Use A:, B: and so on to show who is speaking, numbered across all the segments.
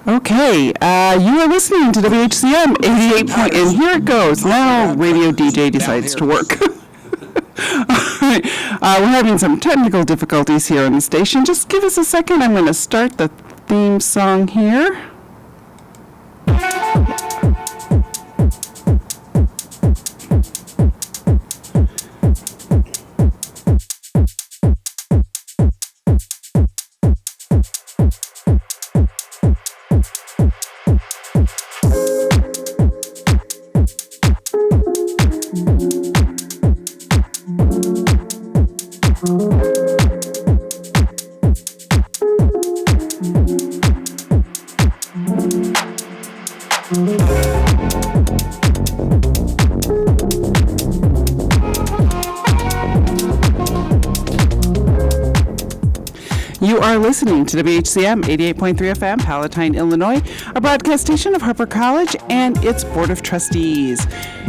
A: Okay, you are listening to WHCM 88 point, and here it goes. Now radio DJ decides to work. We're having some technical difficulties here on the station. Just give us a second. I'm going to start the theme song here. You are listening to WHCM 88.3 FM, Palatine, Illinois, a broadcast station of Harper College and its Board of Trustees.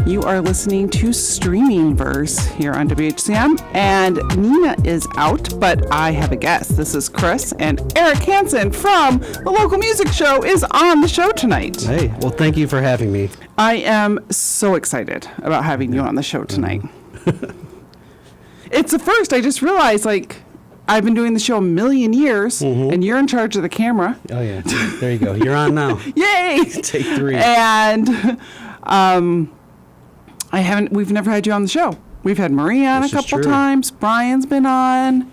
A: You are listening to Streaming Verse here on WHCM, and Nina is out, but I have a guest. This is Chris, and Erik Hanson from the local music show is on the show tonight.
B: Hey, well, thank you for having me.
A: I am so excited about having you on the show tonight. It's the first. I just realized, I've been doing the show a million years, and you're in charge of the camera.
B: Oh, yeah. There you go. You're on now.
A: Yay!
B: Take 3.
A: And we've never had you on the show. We've had Marie on a couple times. Brian's been on.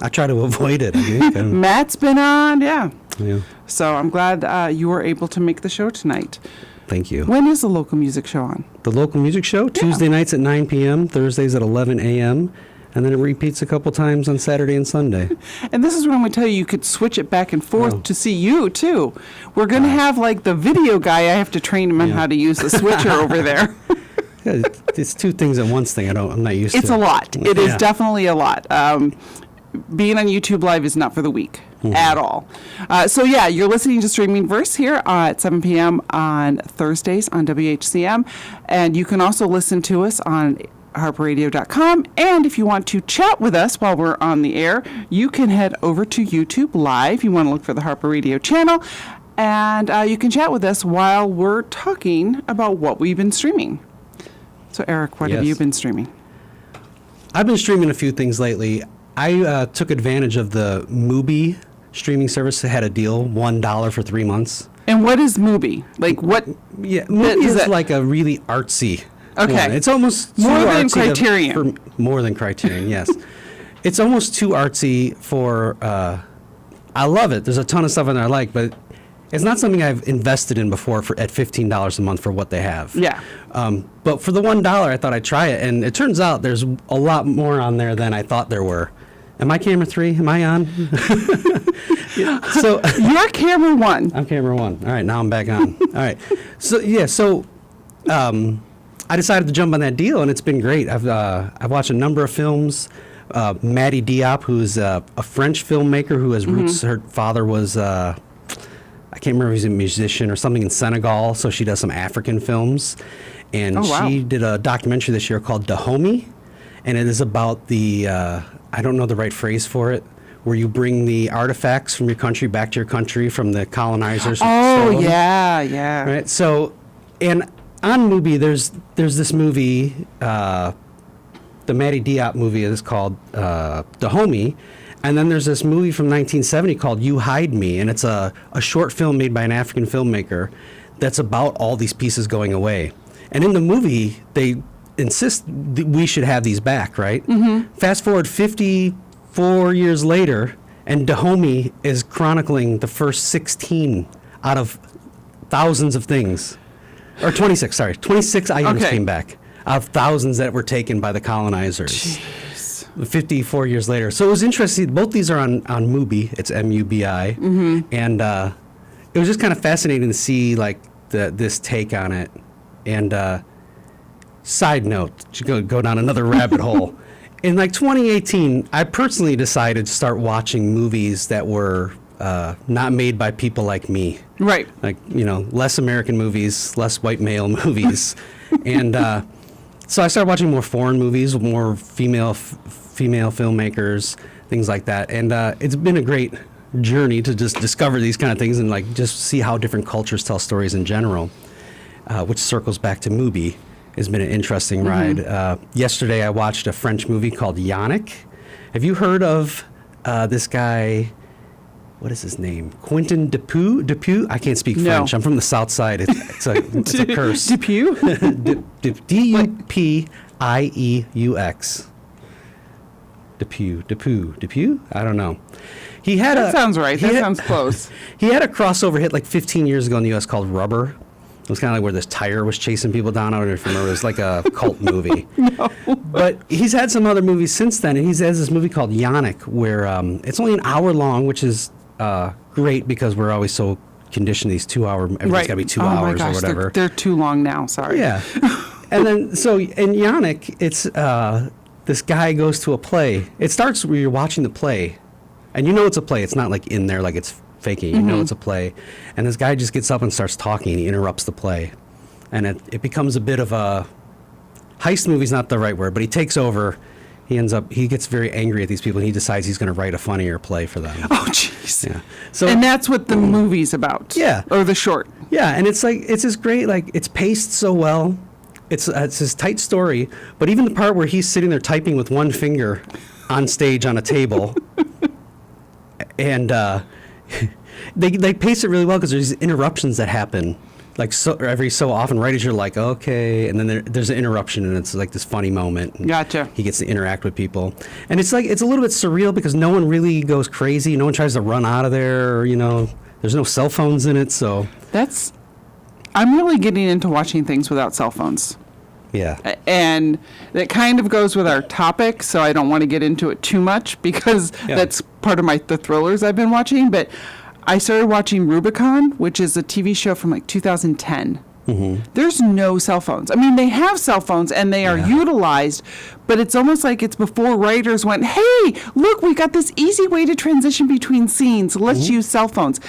B: I try to avoid it. I think.
A: Matt's been on, yeah.
B: Yeah.
A: So I'm glad you were able to make the show tonight.
B: Thank you.
A: When is the local music show on?
B: The local music show, Tuesday nights at 9 p.m., Thursdays at 11 a.m., and then it repeats a couple times on Saturday and Sunday.
A: And this is when we tell you could switch it back and forth to see you, too. We're going to have, the video guy. I have to train him on how to use the switcher over there.
B: Yeah, it's 2 things at once thing I'm not used to.
A: It's a lot. It is definitely a lot. Being on YouTube Live is not for the weak at all. You're listening to Streaming Verse here at 7 p.m. on Thursdays on WHCM. And you can also listen to us on harperradio.com, and if you want to chat with us while we're on the air, you can head over to YouTube Live. You want to look for the Harper Radio channel, and you can chat with us while we're talking about what we've been streaming. So, Erik, what have you been streaming?
B: I've been streaming a few things lately. I took advantage of the Mubi streaming service that had a deal, $1 for 3 months.
A: And what is Mubi? What?
B: Yeah, Mubi is like a really artsy.
A: Okay.
B: One. It's almost
A: more than Criterion.
B: More than Criterion, yes. It's almost too artsy for. I love it. There's a ton of stuff in there I like, but it's not something I've invested in before at $15 a month for what they have.
A: Yeah.
B: But for the $1, I thought I'd try it, and it turns out there's a lot more on there than I thought there were. Am I camera 3? Am I on? So
A: you're camera 1.
B: I'm camera 1. All right, now I'm back on. All right. So I decided to jump on that deal, and it's been great. I've watched a number of films. Maddie Diop, who's a French filmmaker who has roots. Her father was, I can't remember if he's a musician or something in Senegal, so she does some African films. And she did a documentary this year called Dahomey, and it is about the, I don't know the right phrase for it, where you bring the artifacts from your country back to your country from the colonizers.
A: Oh, yeah.
B: Right, so, and on Mubi, there's this movie, the Maddie Diop movie is called Dahomey, and then there's this movie from 1970 called You Hide Me, and it's a short film made by an African filmmaker that's about all these pieces going away. And in the movie, they insist that we should have these back, right? Fast forward 54 years later, and Dahomey is chronicling the first 16 out of thousands of things. Or 26 items came back out of thousands that were taken by the colonizers. Jeez. 54 years later. So it was interesting. Both these are on Mubi. It's MUBI. And it was just kind of fascinating to see this take on it. And side note, to go down another rabbit hole. In 2018, I personally decided to start watching movies that were not made by people like me.
A: Right.
B: Less American movies, less white male movies. And so I started watching more foreign movies, more female filmmakers, things like that. And it's been a great journey to just discover these kind of things and like just see how different cultures tell stories in general, which circles back to Mubi. Has been an interesting ride. Yesterday, I watched a French movie called Yannick. Have you heard of this guy? What is his name? Quentin Dupieux? I can't speak French. I'm from the South Side. It's a curse.
A: Dupieux?
B: Dupieux. Dupieux? I don't know.
A: That sounds right. That sounds close.
B: He had a crossover hit like 15 years ago in the U.S. called Rubber. It was kind of like where this tire was chasing people down. I don't know if you remember. It was like a cult movie.
A: No.
B: But he's had some other movies since then, and he has this movie called Yannick, where it's only an hour long, which is great because we're always so conditioned these 2 hour. Everything's got to be 2 hours or whatever.
A: They're too long now. Sorry.
B: Yeah. And then so in Yannick, it's this guy goes to a play. It starts where you're watching the play, and you know it's a play. It's not like in there like it's faking. You know it's a play. And this guy just gets up and starts talking, and he interrupts the play. And it becomes a bit of a heist movie's not the right word, but he takes over. He gets very angry at these people, and he decides he's going to write a funnier play for them.
A: Oh, jeez.
B: Yeah. So,
A: and that's what the movie's about.
B: Yeah.
A: Or the short.
B: Yeah, and it's this great, like, it's paced so well. It's this tight story, but even the part where he's sitting there typing with one finger on stage on a table, and they pace it really well because there's these interruptions that happen, like every so often, right as you're like, okay, and then there's an interruption, and it's like this funny moment. And
A: Gotcha.
B: He gets to interact with people, and it's like it's a little bit surreal because no one really goes crazy. No one tries to run out of there. There's no cell phones in it, so
A: I'm really getting into watching things without cell phones.
B: Yeah.
A: And that kind of goes with our topic, so I don't want to get into it too much because that's part of the thrillers I've been watching. But I started watching Rubicon, which is a TV show from like 2010. Mm-hmm. There's no cell phones. I mean, they have cell phones and they are utilized, but it's almost like it's before writers went, hey, look, we got this easy way to transition between scenes. Let's use cell phones.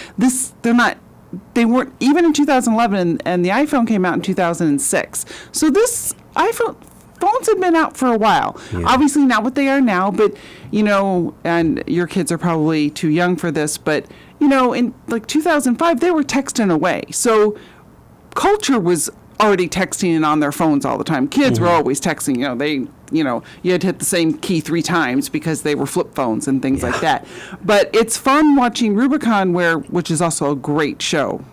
A: They weren't even in 2011, and the iPhone came out in 2006. So phones have been out for a while. Yeah. Obviously not what they are now, but and your kids are probably too young for this, but in like 2005 they were texting away. So culture was already texting and on their phones all the time. Kids were always texting. You had to hit the same key 3 times because they were flip phones and things like that. But it's fun watching Rubicon, which is also a great show,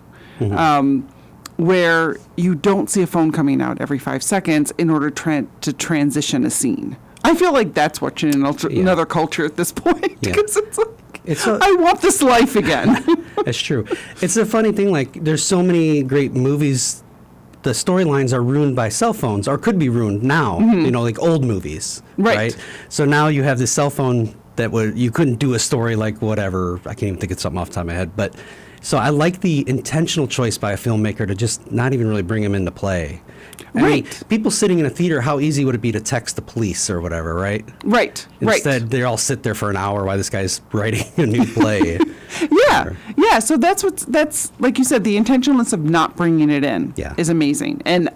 A: where you don't see a phone coming out every 5 seconds in order to transition a scene. I feel like that's watching another culture at this point because it's like, I want this life again.
B: That's true. It's a funny thing. Like, there's so many great movies. The storylines are ruined by cell phones, or could be ruined now. Like old movies, right? So now you have this cell phone that you couldn't do a story like whatever. I can't even think of something off the top of my head. But so I like the intentional choice by a filmmaker to just not even really bring him into play. I mean, people sitting in a theater, how easy would it be to text the police or whatever, right?
A: Right.
B: Instead, they all sit there for an hour while this guy's writing a new play.
A: Yeah. So that's like you said, the intentionalness of not bringing it in is amazing, and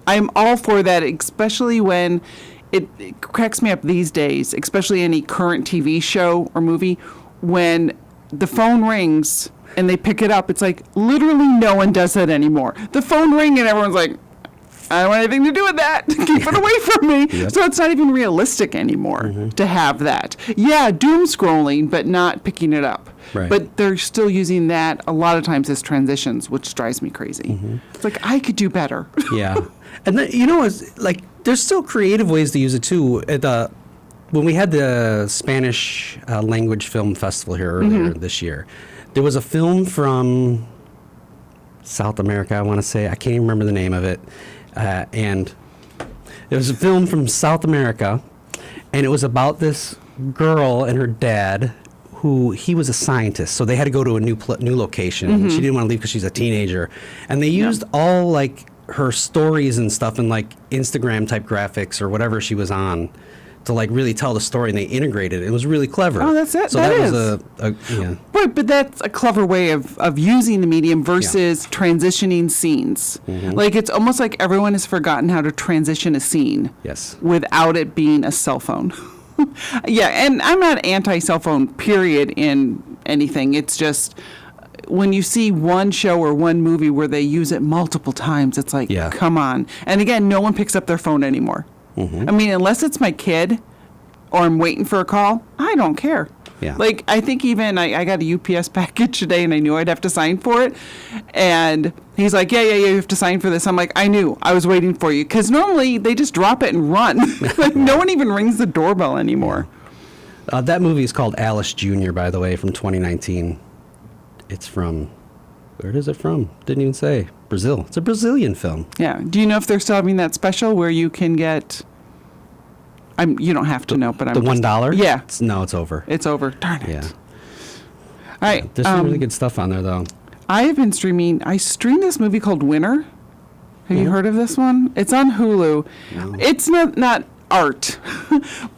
A: I'm all for that, especially when it cracks me up these days, especially any current TV show or movie, when the phone rings and they pick it up. It's like literally no one does that anymore. The phone ring and everyone's like, I don't want anything to do with that. Keep it away from me. Yep. So it's not even realistic anymore to have that. Yeah, doom scrolling, but not picking it up.
B: Right.
A: But they're still using that a lot of times as transitions, which drives me crazy. It's like, I could do better.
B: Yeah. And then, it's like, there's still creative ways to use it too. When we had the Spanish language film festival here earlier this year, there was a film from South America, I want to say. I can't even remember the name of it. And it was a film from South America, and it was about this girl and her dad, he was a scientist, so they had to go to a new location. And she didn't want to leave because she's a teenager, and they used all like her stories and stuff in like Instagram type graphics or whatever she was on to like really tell the story, and they integrated it. It was really clever.
A: Oh, that's it.
B: So that was
A: Right, but that's a clever way of using the medium versus transitioning scenes. Like, it's almost like everyone has forgotten how to transition a scene without it being a cell phone. And I'm not anti-cell phone, period, in anything. It's just when you see one show or one movie where they use it multiple times, it's like,
B: Yeah.
A: come on. And again, no one picks up their phone anymore. I mean, unless it's my kid or I'm waiting for a call, I don't care.
B: Yeah.
A: Like, I think even I got a UPS package today and I knew I'd have to sign for it. And he's like, yeah, you have to sign for this. I'm like, I knew. I was waiting for you. Because normally they just drop it and run. Like, no one even rings the doorbell anymore.
B: That movie is called Alice Jr., by the way, from 2019. It's from, where is it from? Didn't even say. Brazil. It's a Brazilian film.
A: Yeah. Do you know if they're still having that special where you can get... you don't have to know, but I'm
B: The
A: just-
B: $1?
A: Yeah.
B: No, it's over.
A: It's over. Darn it.
B: Yeah.
A: All right.
B: There's some really good stuff on there, though.
A: I have been streaming. I streamed this movie called Winner. Have you heard of this one? It's on Hulu.
B: No.
A: It's not art,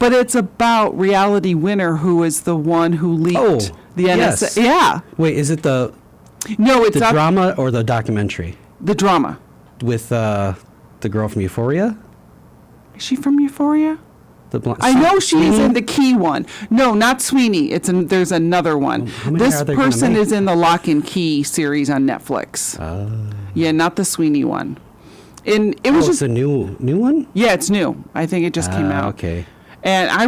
A: but it's about Reality Winner, who is the one who leaked the NSA.
B: yes.
A: Yeah.
B: Wait, is it the
A: No, it's not
B: drama or the documentary
A: the drama.
B: with the girl from Euphoria?
A: Is she from Euphoria?
B: The blonde.
A: I know she's
B: Sweeney?
A: in the key one. No, not Sweeney. There's another one.
B: How many
A: This
B: are they gonna
A: person
B: make?
A: is in the Lock and Key series on Netflix. Yeah, not the Sweeney one. And it was
B: it's
A: just
B: a new one?
A: yeah, it's new. I think it just came out.
B: Okay.
A: And I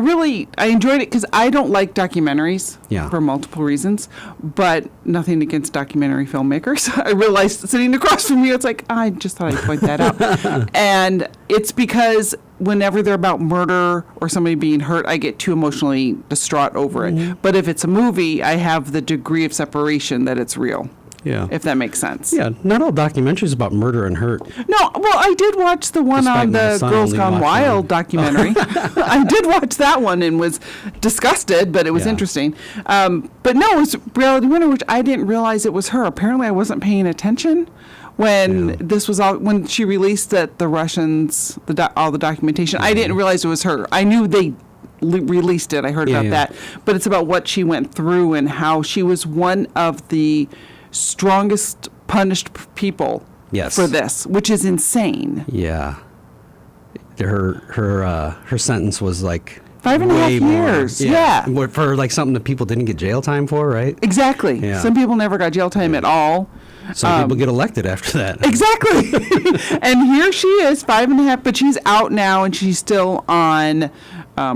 A: enjoyed it because I don't like documentaries
B: Yeah.
A: for multiple reasons, but nothing against documentary filmmakers. I realized sitting across from you, it's like, I just thought I'd point that out. And it's because whenever they're about murder or somebody being hurt, I get too emotionally distraught over it. But if it's a movie, I have the degree of separation that it's real,
B: Yeah.
A: if that makes sense.
B: Yeah, not all documentaries about murder and hurt.
A: No, well, I did watch the one
B: Despite
A: on
B: my
A: the
B: son
A: Girls
B: only
A: Gone
B: watching
A: Wild
B: one.
A: documentary. I did watch that one and was disgusted, but it was
B: Yeah.
A: interesting. But no, it was Reality Winner, which I didn't realize it was her. Apparently, I wasn't paying attention when
B: Yeah.
A: this was all when she released that the Russians all the documentation. I didn't realize it was her. I knew they released it. I heard
B: Yeah,
A: about
B: yeah.
A: that, but it's about what she went through and how she was one of the strongest punished people
B: Yes.
A: for this, which is insane.
B: Yeah. Her sentence was like
A: 5.5
B: way more.
A: years. Yeah.
B: For like something that people didn't get jail time for, right?
A: Exactly.
B: Yeah.
A: Some people never got jail time at all.
B: Some people get elected after that.
A: Exactly. And here she is, 5.5, but she's out now and she's still on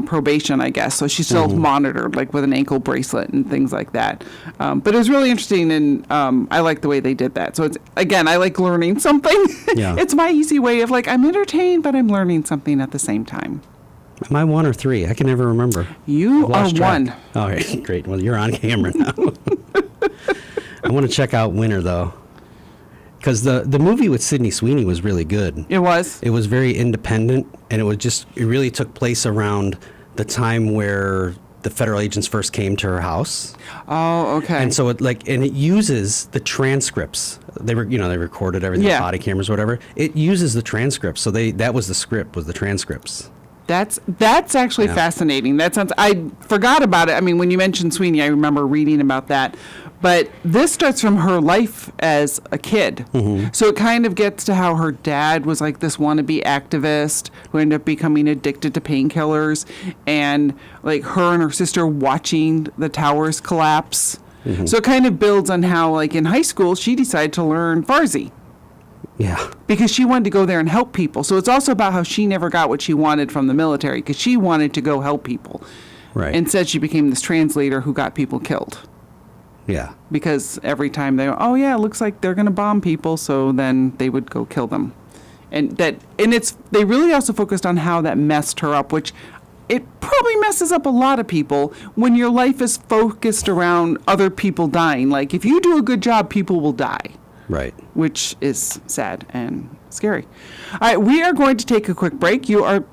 A: probation, I guess. So she's still monitored, like with an ankle bracelet and things like that. But it was really interesting, and I like the way they did that. So it's again, I like learning something.
B: Yeah.
A: It's my easy way of like, I'm entertained, but I'm learning something at the same time.
B: Am I 1 or 3? I can never remember.
A: You
B: I've
A: are
B: lost track.
A: one.
B: All right, great. Well, you're on camera now. I want to check out Winner, though. Because the movie with Sydney Sweeney was really good.
A: It was.
B: It was very independent, and it really took place around the time where the federal agents first came to her house.
A: Oh, okay.
B: And so it uses the transcripts. They recorded everything,
A: Yeah.
B: body cameras, whatever. It uses the transcripts. So that was the script, was the transcripts.
A: That's actually
B: Yeah.
A: fascinating. That sounds. I forgot about it. I mean, when you mentioned Sweeney, I remember reading about that. But this starts from her life as a kid. So it kind of gets to how her dad was like this wannabe activist who ended up becoming addicted to painkillers, and like her and her sister watching the towers collapse. So it kind of builds on how, like in high school, she decided to learn Farsi.
B: Yeah.
A: Because she wanted to go there and help people. So it's also about how she never got what she wanted from the military because she wanted to go help people.
B: Right.
A: Instead, she became this translator who got people killed.
B: Yeah.
A: Because every time they, oh yeah, it looks like they're going to bomb people, so then they would go kill them. They really also focused on how that messed her up, which it probably messes up a lot of people when your life is focused around other people dying. Like if you do a good job, people will die.
B: Right.
A: Which is sad and scary. All right, we are going to take a quick break. You are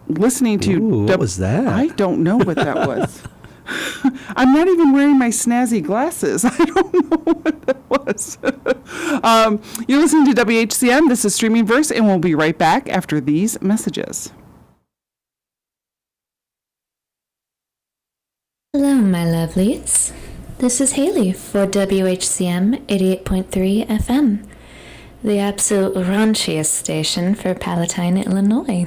A: listening to...
B: Ooh, what was that?
A: I don't know what that was. I'm not even wearing my snazzy glasses. I don't know what that was. You're listening to WHCM. This is Streaming Verse, and we'll be right back after these messages.
C: Hello, my lovelies. This is Haley for WHCM 88.3 FM, the absolute raunchiest station for Palatine, Illinois.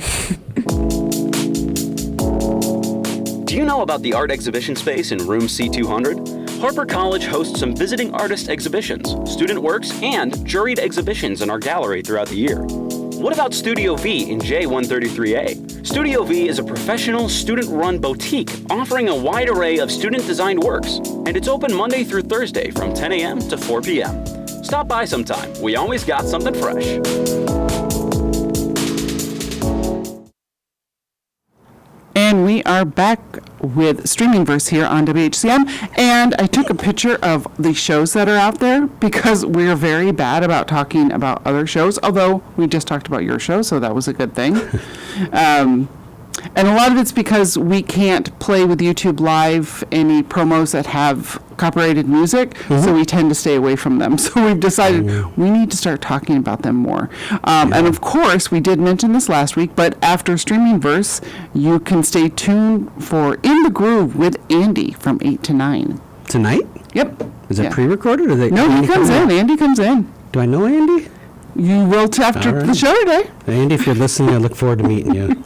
D: Do you know about the art exhibition space in room C200? Harper College hosts some visiting artist exhibitions, student works, and juried exhibitions in our gallery throughout the year. What about Studio V in J133A? Studio V is a professional, student-run boutique offering a wide array of student-designed works, and it's open Monday through Thursday from 10 a.m. to 4 p.m. Stop by sometime. We always got something fresh.
A: And we are back with Streaming Verse here on WHCM. And I took a picture of the shows that are out there because we're very bad about talking about other shows, although we just talked about your show, so that was a good thing. And a lot of it's because we can't play with YouTube Live any promos that have copyrighted music, so we tend to stay away from them. So we've decided we need to start talking about them more. And of course, we did mention this last week, but after Streaming Verse, you can stay tuned for In the Groove with Andy from 8 to 9.
B: Tonight?
A: Yep.
B: Is it pre-recorded? Or
A: No, he comes in. Andy comes in.
B: Do I know Andy?
A: You will after the show today.
B: Andy, if you're listening, I look forward to meeting you.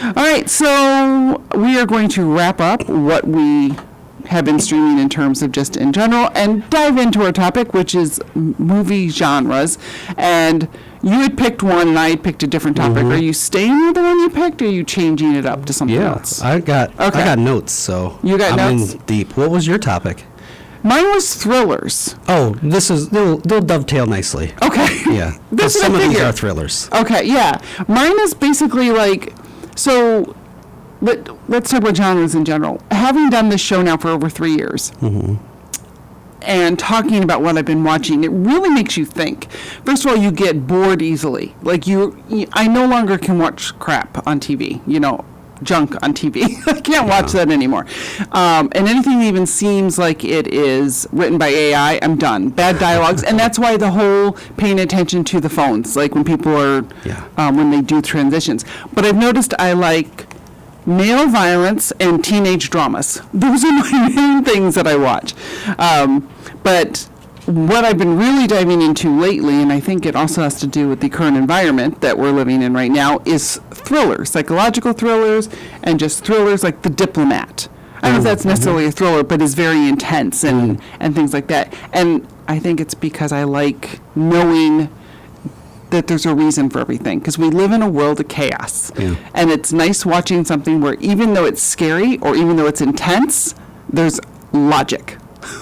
A: All right, so we are going to wrap up what we have been streaming in terms of just in general and dive into our topic, which is movie genres. And you had picked one and I had picked a different topic. Are you staying with the one you picked or are you changing it up to something else?
B: I got notes, so
A: You got
B: I'm
A: notes?
B: in deep. What was your topic?
A: Mine was thrillers.
B: Oh, they'll dovetail nicely.
A: Okay.
B: Yeah. 'Cause
A: That's what I
B: some of these
A: figured.
B: are thrillers.
A: Okay, yeah. Mine is basically like, so let's talk about genres in general. Having done this show now for over 3 years, and talking about what I've been watching, it really makes you think. First of all, you get bored easily. Like I no longer can watch crap on TV, junk on TV. I can't watch that anymore. And anything that even seems like it is written by AI, I'm done. Bad dialogues. And that's why the whole paying attention to the phones, like when people are, when they do transitions. But I've noticed I like male violence and teenage dramas. Those are my main things that I watch. But what I've been really diving into lately, and I think it also has to do with the current environment that we're living in right now, is thrillers, psychological thrillers, and just thrillers like The Diplomat. I don't know if that's necessarily a thriller, but is very intense and things like that. And I think it's because I like knowing that there's a reason for everything, because we live in a world of chaos.
B: Yeah.
A: And it's nice watching something where even though it's scary or even though it's intense, there's logic.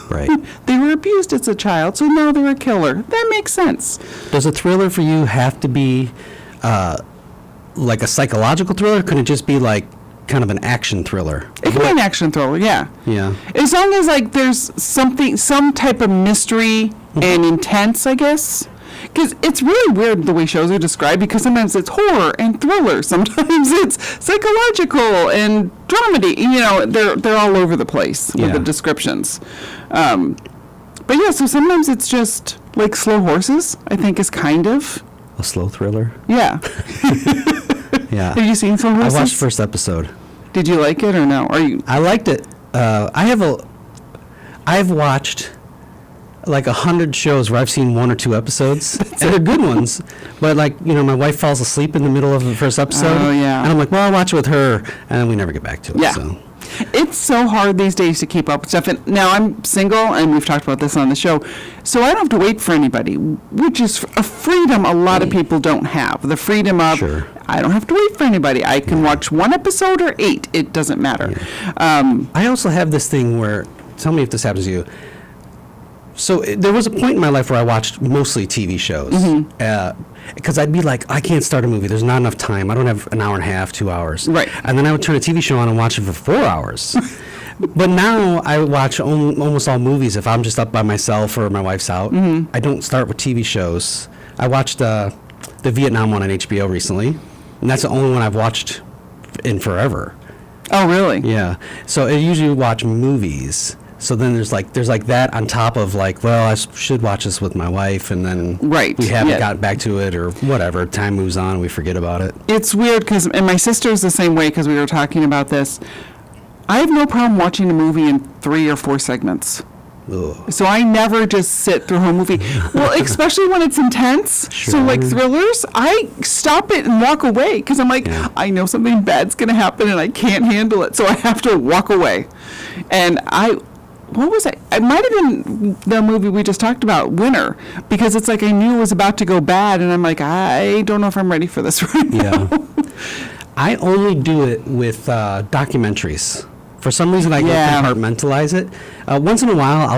B: Right.
A: They were abused as a child, so now they're a killer. That makes sense.
B: Does a thriller for you have to be like a psychological thriller? Could it just be like kind of an action thriller?
A: It can be an action thriller, yeah.
B: Yeah.
A: As long as like there's some type of mystery and intense, I guess. Because it's really weird the way shows are described, because sometimes it's horror and thriller, sometimes it's psychological and dramedy. They're all over the place with the descriptions. But yeah, so sometimes it's just like Slow Horses, I think is kind of.
B: A slow thriller?
A: Yeah.
B: Yeah.
A: Have you seen Slow Horses?
B: I watched the first episode.
A: Did you like it or no?
B: I liked it. I've watched like 100 shows where I've seen 1 or 2 episodes, and they're good ones. But my wife falls asleep in the middle of the first episode.
A: Oh, yeah.
B: And I'm like, well, I'll watch it with her, and we never get back to it.
A: Yeah.
B: So.
A: It's so hard these days to keep up with stuff. And now I'm single, and we've talked about this on the show, so I don't have to wait for anybody, which is a freedom a lot of people don't have. The freedom of,
B: Sure.
A: I don't have to wait for anybody. I can watch 1 episode or 8. It doesn't matter.
B: I also have this thing where, tell me if this happens to you. So there was a point in my life where I watched mostly TV shows. Because I'd be like, I can't start a movie. There's not enough time. I don't have an hour and a half, 2 hours.
A: Right.
B: And then I would turn a TV show on and watch it for 4 hours. But now I watch almost all movies if I'm just up by myself or my wife's out. I don't start with TV shows. I watched the Vietnam one on HBO recently, and that's the only one I've watched in forever.
A: Oh, really?
B: Yeah. So I usually watch movies. So then there's like that on top of like, well, I should watch this with my wife, and then we haven't gotten back to it or whatever. Time moves on, we forget about it.
A: It's weird and my sister's the same way, because we were talking about this. I have no problem watching a movie in 3 or 4 segments.
B: Ugh.
A: So I never just sit through a whole movie. Well, especially when it's intense. So like
B: Sure.
A: thrillers, I stop it and walk away because I'm like,
B: Yeah.
A: I know something bad's going to happen and I can't handle it. So I have to walk away. And what was it? It might have been the movie we just talked about, Winner, because it's like I knew it was about to go bad and I'm like, I don't know if I'm ready for this right now.
B: Yeah. I only do it with documentaries. For some reason, I
A: Yeah.
B: can compartmentalize it. Once in a while,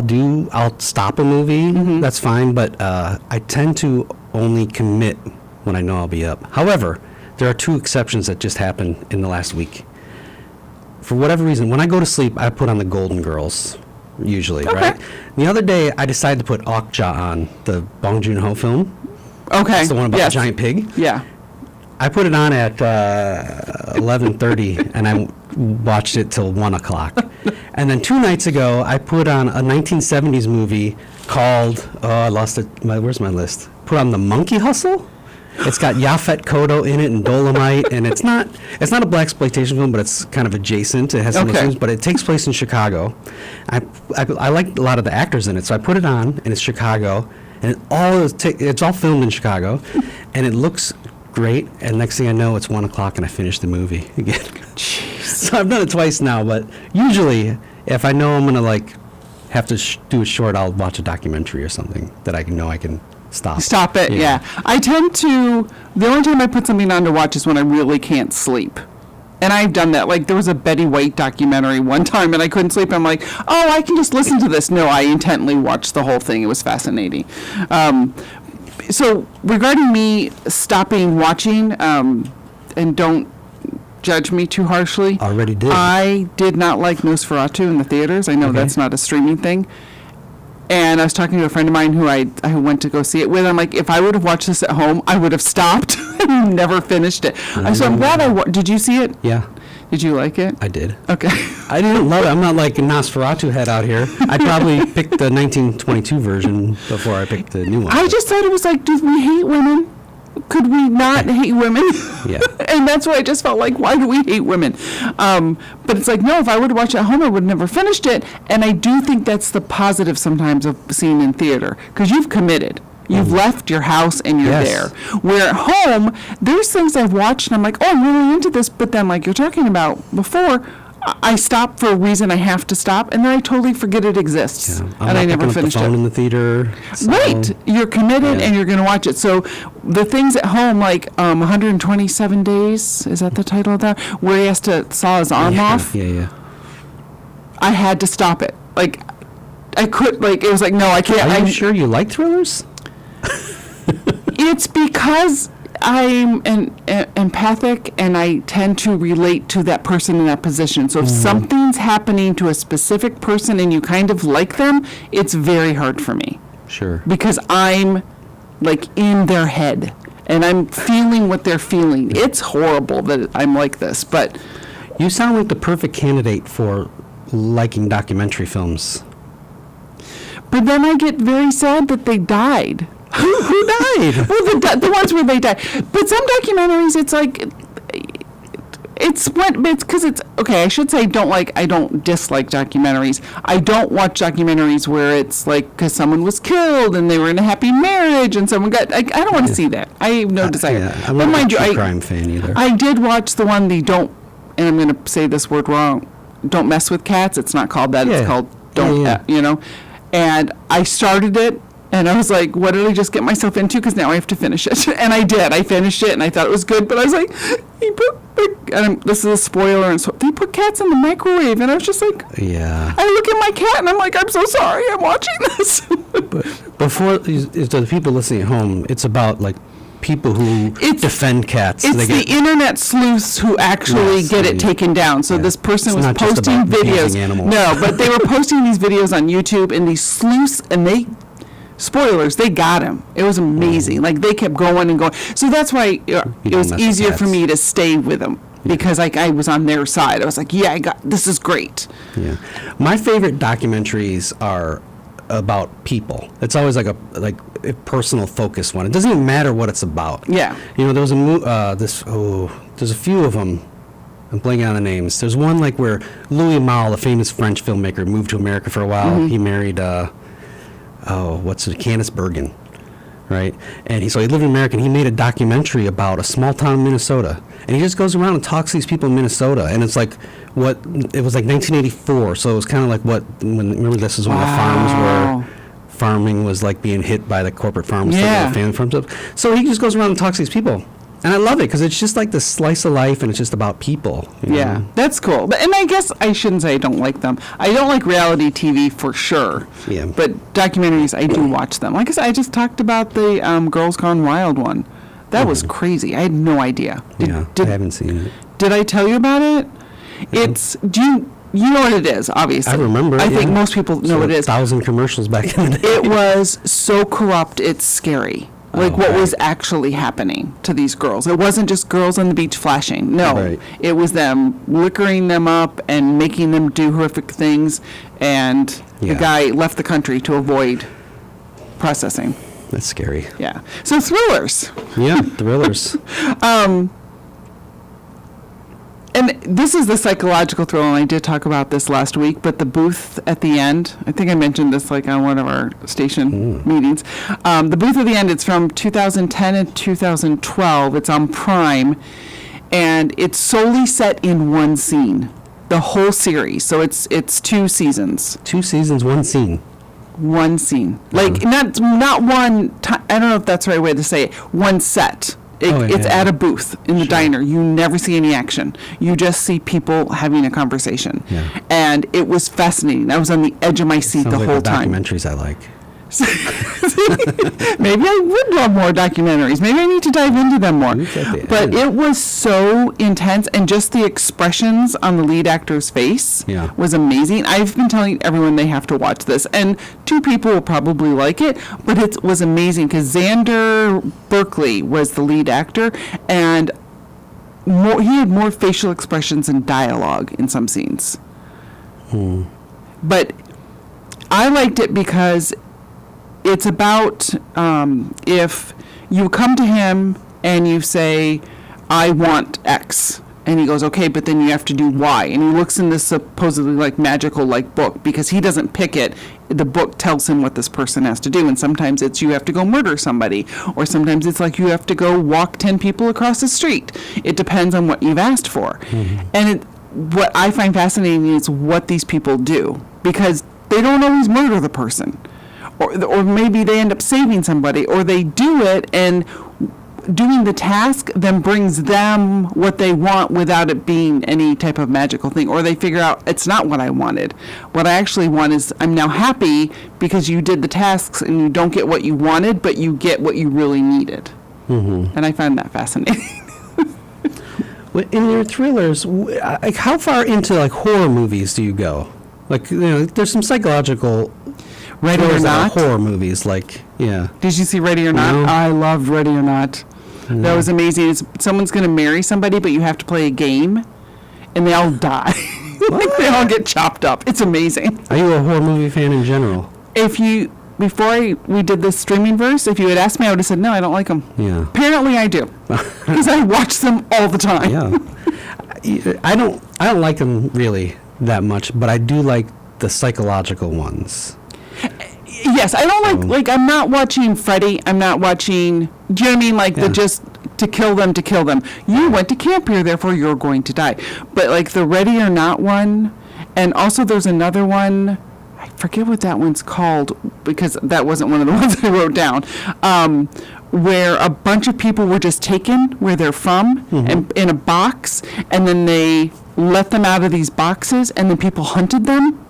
B: I'll stop a movie. That's fine, but I tend to only commit when I know I'll be up. However, there are two exceptions that just happened in the last week. For whatever reason, when I go to sleep, I put on the Golden Girls, usually,
A: Okay.
B: right? The other day, I decided to put Okja on, the Bong Joon-ho film.
A: Okay.
B: That's the one about
A: Yes.
B: the giant pig.
A: Yeah.
B: I put it on at 11:30, and I watched it till 1 o'clock. And then 2 nights ago, I put on a 1970s movie called, I lost it, where's my list? Put on The Monkey Hustle. It's got Yaphet Kotto in it and Dolomite, and it's not a blaxploitation film, but it's kind of adjacent. It has some of those
A: Okay.
B: things, but it takes place in Chicago. I like a lot of the actors in it, so I put it on, and it's Chicago, and it's all filmed in Chicago, and it looks great. And next thing I know, it's 1 o'clock, and I finished the movie again. So I've done it twice now, but usually, if I know I'm gonna have to do it short, I'll watch a documentary or something that I know I can stop.
A: Stop it, yeah. I tend to, the only time I put something on to watch is when I really can't sleep. And I've done that. Like, there was a Betty White documentary one time, and I couldn't sleep. I'm like, oh, I can just listen to this. No, I intently watched the whole thing. It was fascinating. So, regarding me stopping watching, and don't judge me too harshly.
B: Already did.
A: I did not like Nosferatu in the theaters. I know
B: Okay.
A: that's not a streaming thing. And I was talking to a friend of mine who I went to go see it with. I'm like, if I would have watched this at home, I would have stopped and never finished it. So I'm glad did you see it?
B: Yeah,
A: Did you like it?
B: I did.
A: Okay.
B: I didn't love it. I'm not like a Nosferatu head out here. I probably picked the 1922 version before I picked the new one.
A: I just thought it was like, do we hate women? Could we not hate women?
B: Yeah.
A: And that's why I just felt like, why do we hate women? But it's like, no, if I would have watched it at home, I would have never finished it. And I do think that's the positive sometimes of seeing in theater, because you've committed. You've left your house and you're
B: Yes.
A: there. Where at home, there's things I've watched and I'm like, oh, I'm really into this. But then, like you're talking about before, I stop for a reason I have to stop, and then I totally forget it exists.
B: Yeah. I'm
A: And
B: not
A: I never
B: picking up
A: finished
B: the phone
A: it.
B: in the theater. So
A: Right. You're committed
B: Yeah.
A: and you're going to watch it. So the things at home, like 127 Days, is that the title of that? Where he has to saw his arm
B: Yeah,
A: off.
B: yeah.
A: I had to stop it. Like, I could, like, it was like, no, I can't.
B: Are you
A: I'm
B: sure you like thrillers?
A: It's because I'm empathic and I tend to relate to that person in that position. So if something's happening to a specific person and you kind of like them, it's very hard for me.
B: Sure.
A: Because I'm like in their head and I'm feeling what they're feeling. It's horrible that I'm like this, but
B: You sound like the perfect candidate for liking documentary films.
A: then I get very sad that they died.
B: Who died?
A: Well, the ones where they die. But some documentaries, it's like, it's because it's, okay, I should say I don't dislike documentaries. I don't watch documentaries where it's like, because someone was killed and they were in a happy marriage and someone got, I don't want to see that. I have no desire.
B: Yeah, I'm
A: But
B: not
A: mind
B: a
A: you,
B: true crime fan either.
A: I did watch the one, and I'm going to say this word wrong, Don't Mess with Cats. It's not called that.
B: Yeah.
A: It's called Don't,
B: Yeah.
A: And I started it, and I was like, what did I just get myself into? Because now I have to finish it. And I did. I finished it, and I thought it was good. But I was like, this is a spoiler, and so they put cats in the microwave. And I was just like,
B: Yeah.
A: I look at my cat, and I'm like, I'm so sorry. I'm watching this.
B: Before, to the people listening at home, it's about like people who defend cats.
A: It's
B: They
A: the
B: get-
A: internet sleuths who actually
B: Yes,
A: get it
B: yeah.
A: taken down. So
B: Yeah.
A: this person
B: It's
A: was
B: not just
A: posting
B: about
A: videos.
B: abusing animals.
A: No, but they were posting these videos on YouTube, and these sleuths, and spoilers, they got him. It was amazing. Like, they kept going and going. So that's why it
B: don't
A: was
B: mess with
A: easier for
B: cats.
A: me to stay with them, because I was on their side. I was like, yeah, this is great.
B: Yeah. My favorite documentaries are about people. It's always like a personal focus one. It doesn't even matter what it's about.
A: Yeah.
B: You know, there was there's a few of them. I'm blanking on the names. There's one like where Louis Malle, the famous French filmmaker, moved to America for a while. He married, Candice Bergen, right? And so he lived in America, and he made a documentary about a small town in Minnesota. And he just goes around and talks to these people in Minnesota. And it's like it was like 1984, so it was kind of like remember this is when the farms were, farming was like being hit by the corporate farms, the family farms. So he just goes around and talks to these people. And I love it because it's just like the slice of life, and it's just about people. You know?
A: That's cool. And I guess I shouldn't say I don't like them. I don't like reality TV for sure.
B: Yeah.
A: But documentaries, I do watch them. Like I said, I just talked about the Girls Gone Wild one. That was crazy. I had no idea.
B: I haven't seen it.
A: Did I tell you about it? It's, you know what it is, obviously.
B: I remember.
A: I think most people know what it is.
B: 1,000 commercials back in the day.
A: It was so corrupt, it's scary. Like what was actually happening to these girls. It wasn't just girls on the beach flashing. No, it was them liquoring them up and making them do horrific things. And the guy left the country to avoid processing.
B: That's scary.
A: Yeah. So thrillers.
B: Yeah, thrillers.
A: And this is the psychological thriller, and I did talk about this last week, but the booth at the end, I think I mentioned this like on one of our station meetings. The booth at the end, it's from 2010 and 2012. It's on Prime, and it's solely set in one scene, the whole series. So it's 2 seasons.
B: 2 seasons, 1 scene.
A: One scene. Like, not one, I don't know if that's the right way to say it, one set. It's at a booth in the diner. You never see any action. You just see people having a conversation.
B: Yeah.
A: And it was fascinating. I was on the edge of my seat the whole time.
B: Documentaries I like.
A: Maybe I would love more documentaries. Maybe I need to dive into them more. But it was so intense, and just the expressions on the lead actor's face was amazing. I've been telling everyone they have to watch this, and 2 people will probably like it, but it was amazing because Xander Berkeley was the lead actor, and he had more facial expressions and dialogue in some scenes. But I liked it because it's about if you come to him and you say, I want X. And he goes, okay, but then you have to do Y. And he looks in this supposedly like magical like book because he doesn't pick it. The book tells him what this person has to do. And sometimes it's you have to go murder somebody. Or sometimes it's like you have to go walk 10 people across the street. It depends on what you've asked for. And what I find fascinating is what these people do. Because they don't always murder the person. Or maybe they end up saving somebody, or they do it, and doing the task then brings them what they want without it being any type of magical thing. Or they figure out, it's not what I wanted. What I actually want is, I'm now happy because you did the tasks and you don't get what you wanted, but you get what you really needed. And I find that fascinating.
B: In your thrillers, like how far into like horror movies do you go? Like, there's some psychological...
A: Ready or Not?
B: Horror movies, like, Did
A: you see Ready or Not?
B: No.
A: I loved Ready or Not. No. That was amazing. Someone's going to marry somebody, but you have to play a game, and they all die. Like, they all get chopped up. It's amazing.
B: Are you a horror movie fan in general?
A: Before we did this streaming verse, if you had asked me, I would have said, no, I don't like them.
B: Yeah.
A: Apparently I do. Because I watch them all the time.
B: Yeah. I don't like them really that much, but I do like the psychological ones.
A: Yes, I don't like I'm not watching Freddy. I'm not watching, do you know what I mean? Like the just to kill them. You went to camp here, therefore you're going to die. But like the Ready or Not one, and also there's another one, I forget what that one's called because that wasn't one of the ones I wrote down, where a bunch of people were just taken where they're from and in a box, and then they let them out of these boxes, and then people hunted them.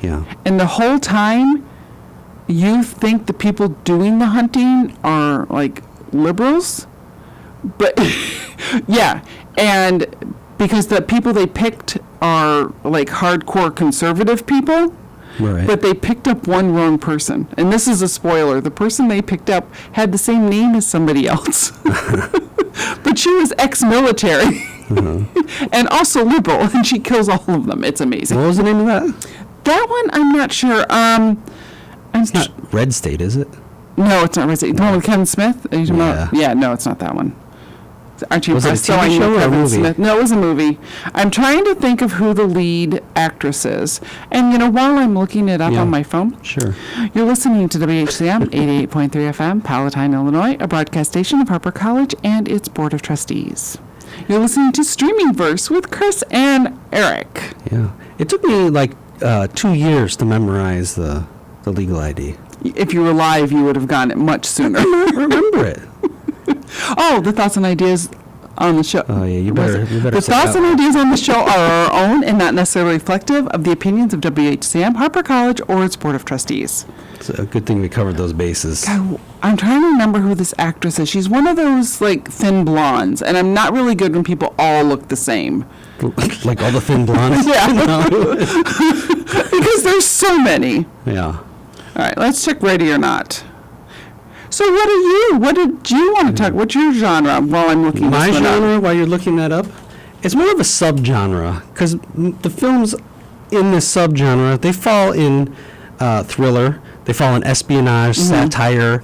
B: Yeah.
A: And the whole time, you think the people doing the hunting are like liberals, but yeah, and because the people they picked are like hardcore conservative people,
B: right.
A: But they picked up one wrong person, and this is a spoiler. The person they picked up had the same name as somebody else, but she was ex-military and also liberal, and she kills all of them. It's amazing.
B: What was the name of that?
A: That one, I'm not sure.
B: It's not Red State, is it?
A: No, it's not Red State. The one with Kevin Smith? Are you talking
B: Yeah.
A: about? Yeah, no, it's not that one. Aren't you
B: Was it a
A: impressed?
B: TV
A: So I knew
B: show or a
A: Kevin
B: movie?
A: Smith. No, it was a movie. I'm trying to think of who the lead actress is. And, while I'm looking it up
B: Yeah.
A: on my phone,
B: Sure.
A: you're listening to WHCM 88.3 FM, Palatine, Illinois, a broadcast station of Harper College and its Board of Trustees. You're listening to Streaming Verse with Chris and Eric.
B: Yeah. It took me like 2 years to memorize the legal ID.
A: If you were live, you would have gotten it much sooner.
B: I remember it.
A: Oh, the thoughts and ideas on the show.
B: Oh, yeah, you
A: Was
B: better-
A: it?
B: you better
A: The
B: say
A: thoughts
B: that
A: and
B: one.
A: ideas on the show are our own and not necessarily reflective of the opinions of WHCM, Harper College, or its Board of Trustees.
B: It's a good thing we covered those bases.
A: God, I'm trying to remember who this actress is. She's one of those, thin blondes, and I'm not really good when people all look the same.
B: Like all the thin blondes.
A: Yeah. Because there's so many.
B: Yeah.
A: All right, let's check Ready or Not. So what did you want to talk? What's your genre while I'm looking
B: My
A: this one up?
B: genre, while you're looking that up, it's more of a subgenre because the films in this subgenre, they fall in thriller, they fall in espionage, satire,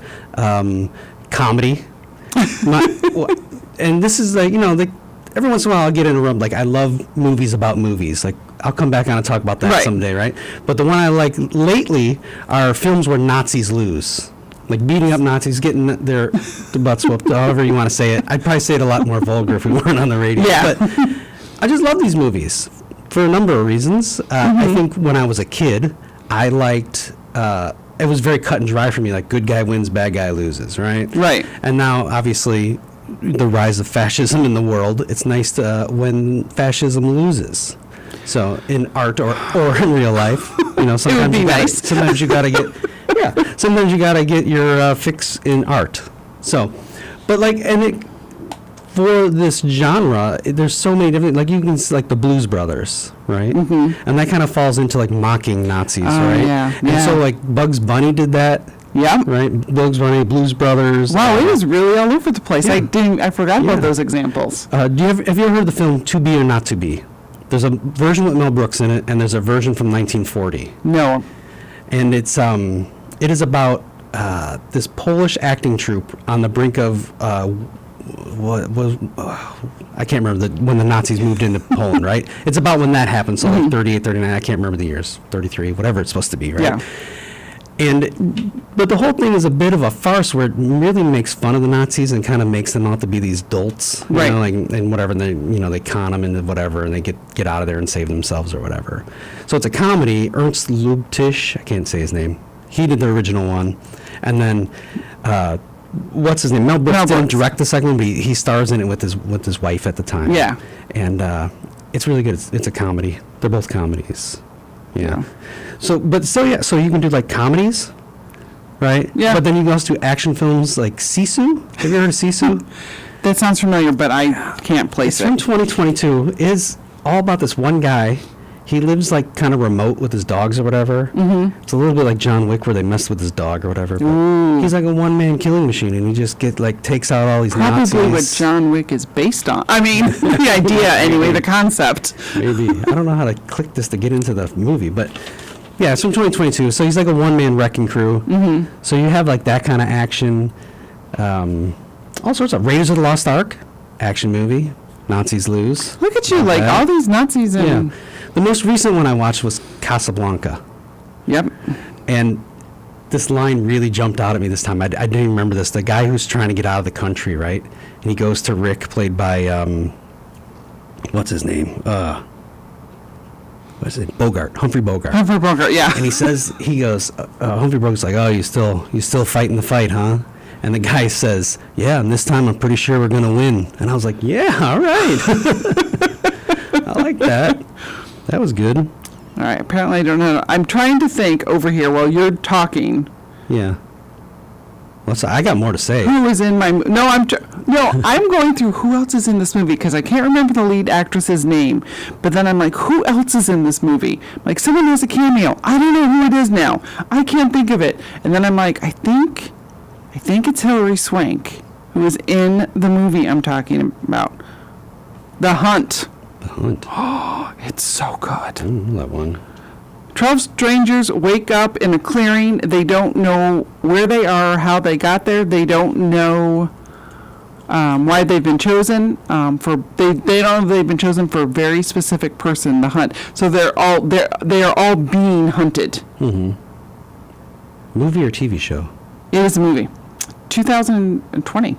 B: comedy. And this is every once in a while I'll get in a room, I love movies about movies. I'll come back on and talk about that
A: Right.
B: someday, right? But the one I like lately are films where Nazis lose. Like beating up Nazis, getting their butts whooped, however you want to say it. I'd probably say it a lot more vulgar if we weren't on the radio.
A: Yeah.
B: But I just love these movies for a number of reasons. I think when I was a kid, I liked, it was very cut and dry for me, like good guy wins, bad guy loses, right?
A: Right.
B: And now, obviously, the rise of fascism in the world, it's nice to, when fascism loses. So in art or in real life, sometimes
A: be
B: you gotta,
A: nice.
B: sometimes you gotta get, sometimes you gotta get your fix in art. So, but for this genre, there's so many different, you can see the Blues Brothers, right? Mm-hmm. And that kind of falls into mocking Nazis, right?
A: yeah,
B: And
A: yeah.
B: so Bugs Bunny did that,
A: Yep.
B: right? Bugs Bunny, Blues Brothers.
A: Wow, it was really all over the place.
B: Yeah.
A: I forgot
B: Yeah.
A: about those examples.
B: Have you ever heard the film To Be or Not to Be? There's a version with Mel Brooks in it, and there's a version from 1940.
A: No.
B: And it is about this Polish acting troupe on the brink of what was I can't remember when the Nazis moved into Poland, right? It's about when that happened, so 38, 39, I can't remember the years, 33, whatever it's supposed to be, right?
A: Yeah.
B: But the whole thing is a bit of a farce where it really makes fun of the Nazis and kind of makes them out to be these dolts,
A: Right.
B: and whatever. And they con them into whatever, and they get out of there and save themselves or whatever. So it's a comedy. Ernst Lubitsch, I can't say his name. He did the original one, and then what's his name? Mel Brooks didn't direct the second one, but he stars in it with his wife at the time.
A: Yeah.
B: And it's really good. It's a comedy. They're both comedies. Yeah.
A: Yeah.
B: So you can do comedies, right?
A: Yeah.
B: But then you can also do action films like Sisu. Have you heard of Sisu?
A: That sounds familiar, but I can't place
B: It's from
A: it.
B: 2022. It is all about this one guy. He lives kind of remote with his dogs or whatever. Mm-hmm. It's a little bit like John Wick where they messed with his dog or whatever. But he's like a one-man killing machine, and he just takes out all these Nazis.
A: Probably what John Wick is based on. I mean, the idea anyway, the concept.
B: Maybe. I don't know how to click this to get into the movie, but yeah, it's from 2022. So he's like a one-man wrecking crew. Mm-hmm. So you have that kind of action, all sorts of Raiders of the Lost Ark, action movie. Nazis lose.
A: Look at you,
B: Not bad.
A: all these Nazis and...
B: Yeah. The most recent one I watched was Casablanca,
A: Yep.
B: and this line really jumped out at me this time. I didn't even remember this. The guy who's trying to get out of the country, right? And he goes to Rick, played by what's his name? What's it? Humphrey Bogart.
A: Humphrey Bogart, yeah.
B: And he goes, Humphrey Bogart's like, oh, you still fighting the fight, huh? And the guy says, yeah, and this time I'm pretty sure we're going to win. And I was like, yeah, all right. I like that. That was good.
A: All right, apparently I don't know. I'm trying to think over here while you're talking.
B: Yeah. I got more to say.
A: Who was in my... I'm going through who else is in this movie because I can't remember the lead actress's name. But then I'm like, who else is in this movie? Someone has a cameo. I don't know who it is now. I can't think of it. And then I'm like, I think it's Hilary Swank who is in the movie I'm talking about. The Hunt.
B: The Hunt.
A: Oh, it's so good.
B: I don't know that one.
A: 12 strangers wake up in a clearing. They don't know where they are, how they got there. They don't know why they've been chosen. They don't know they've been chosen for a very specific person to hunt. So they are all being hunted.
B: Mm-hmm. Movie or TV show?
A: It is a movie, 2020.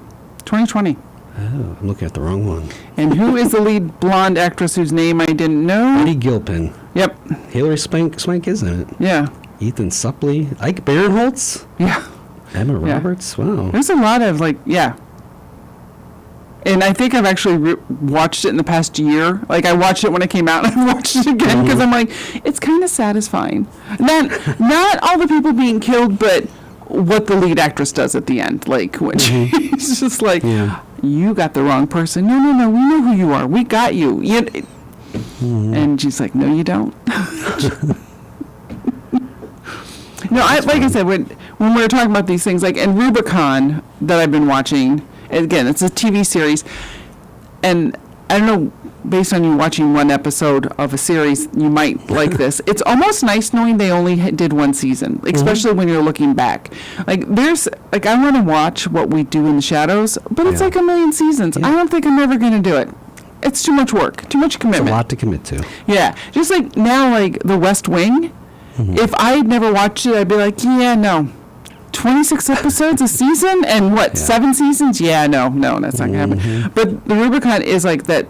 B: Oh, I'm looking at the wrong one.
A: And who is the lead blonde actress whose name I didn't know?
B: Betty Gilpin.
A: Yep.
B: Hilary Swank is in it.
A: Yeah.
B: Ethan Suplee. Ike Barinholtz.
A: Yeah.
B: Emma
A: Yeah.
B: Roberts. Wow.
A: There's a lot of yeah. And I think I've actually watched it in the past year. Like I watched it when it came out, and I watched it again because I'm like, it's kind of satisfying. Not all the people being killed, but what the lead actress does at the end, like when she's just like, you got the wrong person. No, we know who you are. We got you. And she's like, no, you don't. No, like I said, when we were talking about these things, like in Rubicon that I've been watching, again, it's a TV series, and I don't know, based on you watching one episode of a series, you might like this. It's almost nice knowing they only did one season, especially when you're looking back. Like I want to watch What We Do in the Shadows, but it's like a million seasons. I don't think I'm ever going to do it. It's too much work, too much commitment.
B: It's a lot to commit to.
A: Yeah, just like now, like The West Wing. If I had never watched it, I'd be like, yeah, no. 26 episodes a season and 7 seasons? Yeah, no, that's not going to happen. But the Rubicon is like that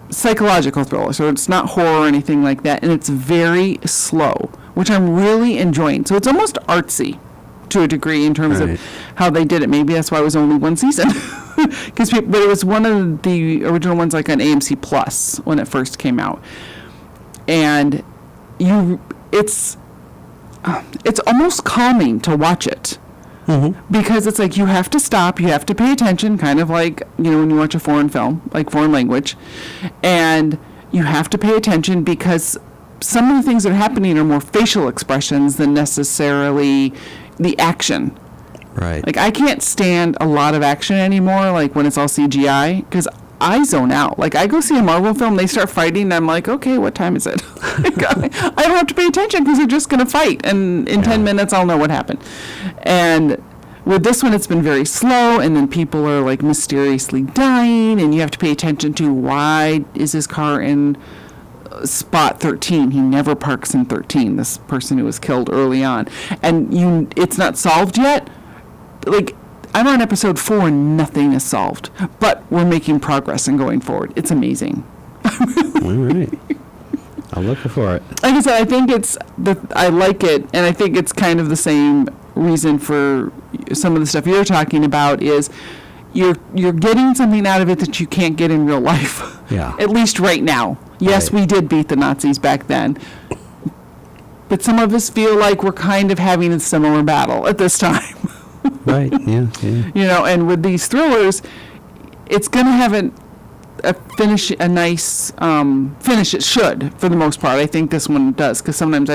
A: psychological thriller, so it's not horror or anything like that, and it's very slow, which I'm really enjoying. So it's almost artsy to a degree in terms of how they did it. Maybe that's why it was only one season. But it was one of the original ones like on AMC Plus when it first came out. And it's almost calming to watch it because it's like you have to stop, you have to pay attention, kind of like when you watch a foreign film, like foreign language, and you have to pay attention because some of the things that are happening are more facial expressions than necessarily the action.
B: Right.
A: Like I can't stand a lot of action anymore, like when it's all CGI, because I zone out. Like I go see a Marvel film, they start fighting, and I'm like, okay, what time is it? I don't have to pay attention because they're just going to fight, and in 10 minutes I'll know what happened. And with this one, it's been very slow, and then people are like mysteriously dying, and you have to pay attention to why is this car in spot 13? He never parks in 13. This person who was killed early on, and it's not solved yet. Like. I'm on episode 4 and nothing is solved, but we're making progress and going forward. It's amazing.
B: All right. I'll look for it.
A: Like I said, I think I like it, and I think it's kind of the same reason for some of the stuff you're talking about is you're getting something out of it that you can't get in real life.
B: Yeah.
A: At least right now. Yes, we did beat the Nazis back then. But some of us feel like we're kind of having a similar battle at this time.
B: Right, yeah.
A: And with these thrillers, it's going to have a nice finish. It should, for the most part. I think this one does, because sometimes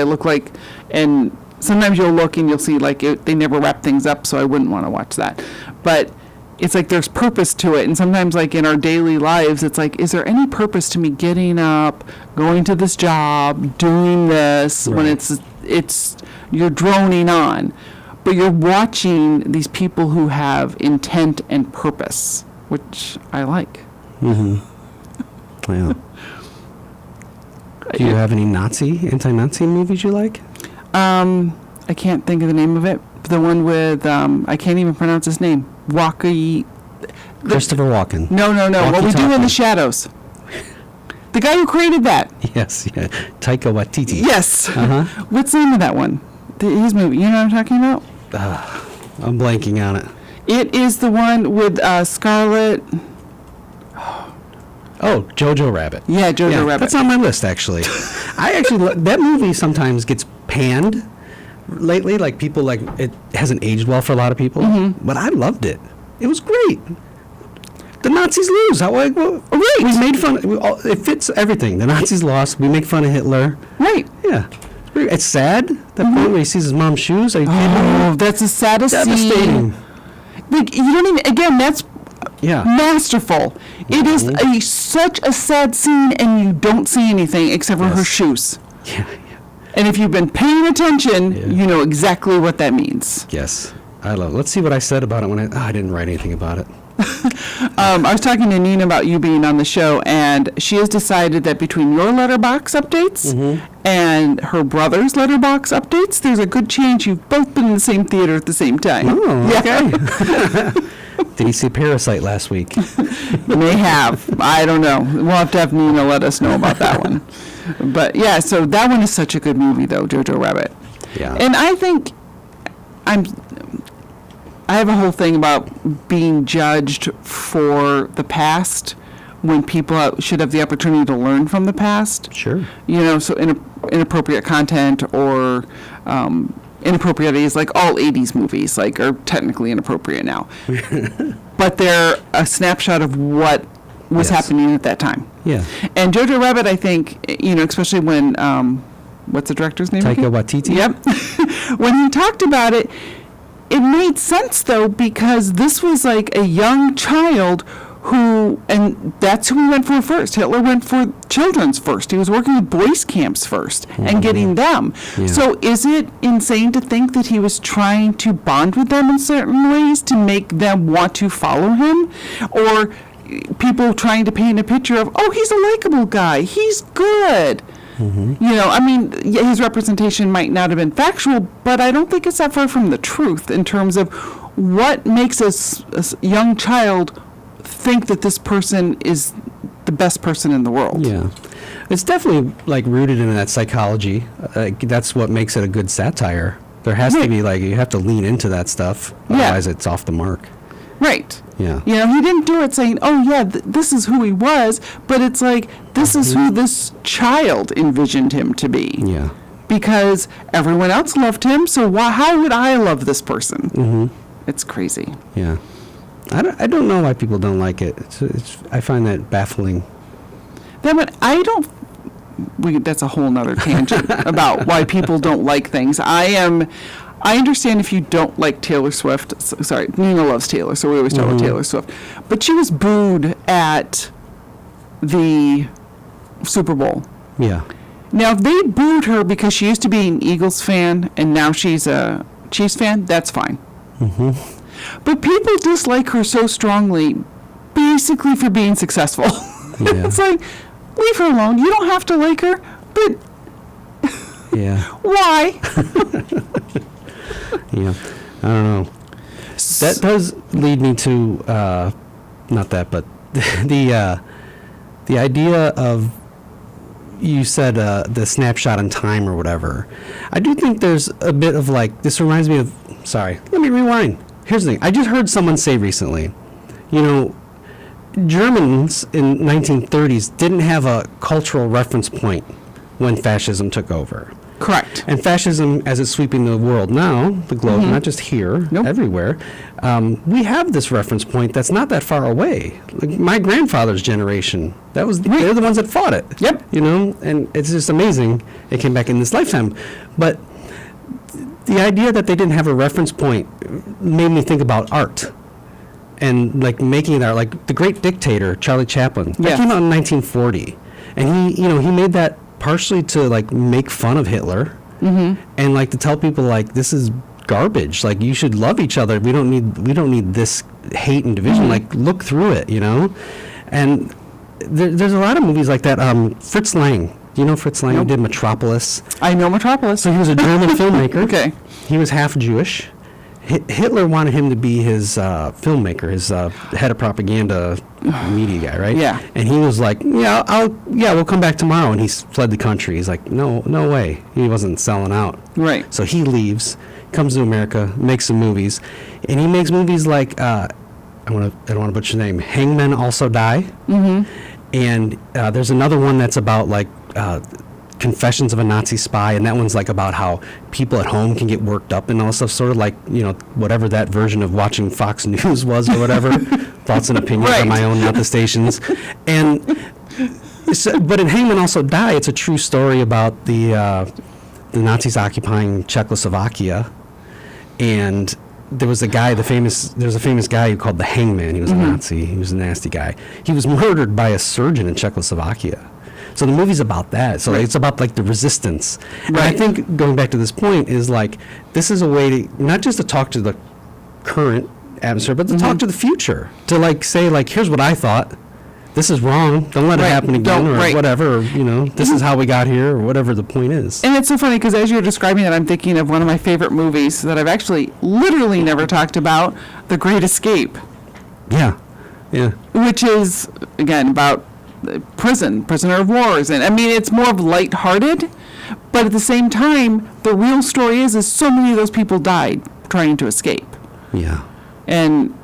A: sometimes you'll look and you'll see like they never wrap things up, so I wouldn't want to watch that. But it's like there's purpose to it, and sometimes like in our daily lives, it's like, is there any purpose to me getting up, going to this job, doing this when it's you're droning on? But you're watching these people who have intent and purpose, which I like.
B: Yeah. Do you have any anti-Nazi movies you like?
A: I can't think of the name of it. The one with, I can't even pronounce his name.
B: Christopher Walken.
A: No. What We Do in the Shadows. The guy who created that.
B: Yes, yeah. Taika Waititi.
A: Yes. What's the name of that one? His movie. You know what I'm talking about?
B: I'm blanking on it.
A: It is the one with Scarlett.
B: Oh, Jojo Rabbit.
A: Yeah, Jojo Rabbit.
B: That's on my list, actually. That movie sometimes gets panned lately. Like people it hasn't aged well for a lot of people. But I loved it. It was great. The Nazis lose. We made fun. It fits everything. The Nazis lost. We make fun of Hitler.
A: Right.
B: Yeah. It's sad. That point where he sees his mom's shoes.
A: That's the saddest
B: devastating.
A: scene. Like you don't even. Again, that's masterful. It is such a sad scene, and you don't see anything except for her shoes.
B: Yeah.
A: And if you've been paying attention, you know exactly what that means.
B: Yes, I love it. Let's see what I said about it when I didn't write anything about it.
A: I was talking to Nina about you being on the show, and she has decided that between your letterbox updates and her brother's letterbox updates, there's a good chance you've both been in the same theater at the same time.
B: Oh, okay. Did he see Parasite last week?
A: May have. I don't know. We'll have to have Nina let us know about that one. But yeah, so that one is such a good movie, though, Jojo Rabbit.
B: Yeah.
A: And I think I have a whole thing about being judged for the past when people should have the opportunity to learn from the past.
B: Sure.
A: You know, so inappropriate content or inappropriate is like all 80s movies like are technically inappropriate now. But they're a snapshot of what was happening at that time.
B: Yeah.
A: And Jojo Rabbit, I think, you know, especially when, what's the director's name?
B: Taika
A: again?
B: Waititi?
A: Yep. When he talked about it, it made sense, though, because this was like a young child who, and that's who he went for first. Hitler went for children's first. He was working with boys' camps first and getting them.
B: Yeah.
A: So is it insane to think that he was trying to bond with them in certain ways to make them want to follow him? Or people trying to paint a picture of, oh, he's a likable guy, he's good. You know, I mean, his representation might not have been factual, but I don't think it's that far from the truth in terms of what makes a young child think that this person is the best person in the world.
B: Yeah. It's definitely like rooted in that psychology. That's what makes it a good satire. There has to be like, you have to lean into that stuff. Otherwise it's off the mark.
A: Right.
B: Yeah.
A: You know, he didn't do it saying, oh, yeah, this is who he was, but it's like, this is who this child envisioned him to be.
B: Yeah.
A: Because everyone else loved him, so how would I love this person? It's crazy.
B: Yeah. I don't know why people don't like it. I find that baffling.
A: That's a whole nother tangent about why people don't like things. I understand if you don't like Taylor Swift. Sorry, Nina loves Taylor, so we always talk about Taylor Swift. But she was booed at the Super Bowl.
B: Yeah.
A: Now, if they booed her because she used to be an Eagles fan and now she's a Chiefs fan, that's fine. But people dislike her so strongly, basically for being successful.
B: Yeah.
A: It's like, leave her alone. You don't have to like her, but
B: Yeah.
A: why?
B: Yeah. I don't know. That does lead me to not that, but the idea of, you said the snapshot in time or whatever. I do think there's a bit of like, this reminds me of, sorry, let me rewind. Here's the thing. I just heard someone say recently, you know, Germans in 1930s didn't have a cultural reference point when fascism took over.
A: Correct.
B: And fascism, as it's sweeping the world now, the globe, not just here, everywhere, we have this reference point that's not that far away. Like my grandfather's generation, they're the ones that fought it.
A: Yep.
B: You know, and it's just amazing it came back in this lifetime. But the idea that they didn't have a reference point made me think about art. And like making art, like The Great Dictator, Charlie Chaplin, that came out in 1940. And he made that partially to like make fun of Hitler and like to tell people like, this is garbage, like you should love each other, we don't need this hate and division, like look through it, you know. And there's a lot of movies like that. Fritz Lang, do you know Fritz Lang? He did Metropolis.
A: I know Metropolis.
B: So he was a German filmmaker.
A: Okay.
B: He was half Jewish. Hitler wanted him to be his filmmaker, his head of propaganda media guy, right?
A: Yeah.
B: And he was like, we'll come back tomorrow. And he fled the country. He's like, no way. He wasn't selling out.
A: Right.
B: So he leaves, comes to America, makes some movies. And he makes movies like, I don't want to butcher the name, Hangmen Also Die. And there's another one that's about like, Confessions of a Nazi Spy, and that one's like about how people at home can get worked up and all this stuff, sort of like, you know, whatever that version of watching Fox News was or whatever. Thoughts and opinions on my own, not the stations. And but in Hangmen Also Die, it's a true story about the Nazis occupying Czechoslovakia, and there was a famous guy who called the Hangman. He was a Nazi. He was a nasty guy. He was murdered by a surgeon in Czechoslovakia. So the movie's about that. So it's about like the resistance. And I think going back to this point is like, this is a way to, not just to talk to the current atmosphere, but to talk to the future, to like say like, here's what I thought. This is wrong. Don't let it
A: Right.
B: happen again,
A: Don't-
B: or
A: right.
B: whatever. Or, this is how we got here, or whatever the point is.
A: And it's so funny because as you're describing that, I'm thinking of one of my favorite movies that I've actually literally never talked about, The Great Escape,
B: Yeah, yeah.
A: which is, again, about prisoner of wars. And I mean, it's more of lighthearted, but at the same time, the real story is so many of those people died trying to escape.
B: Yeah.
A: And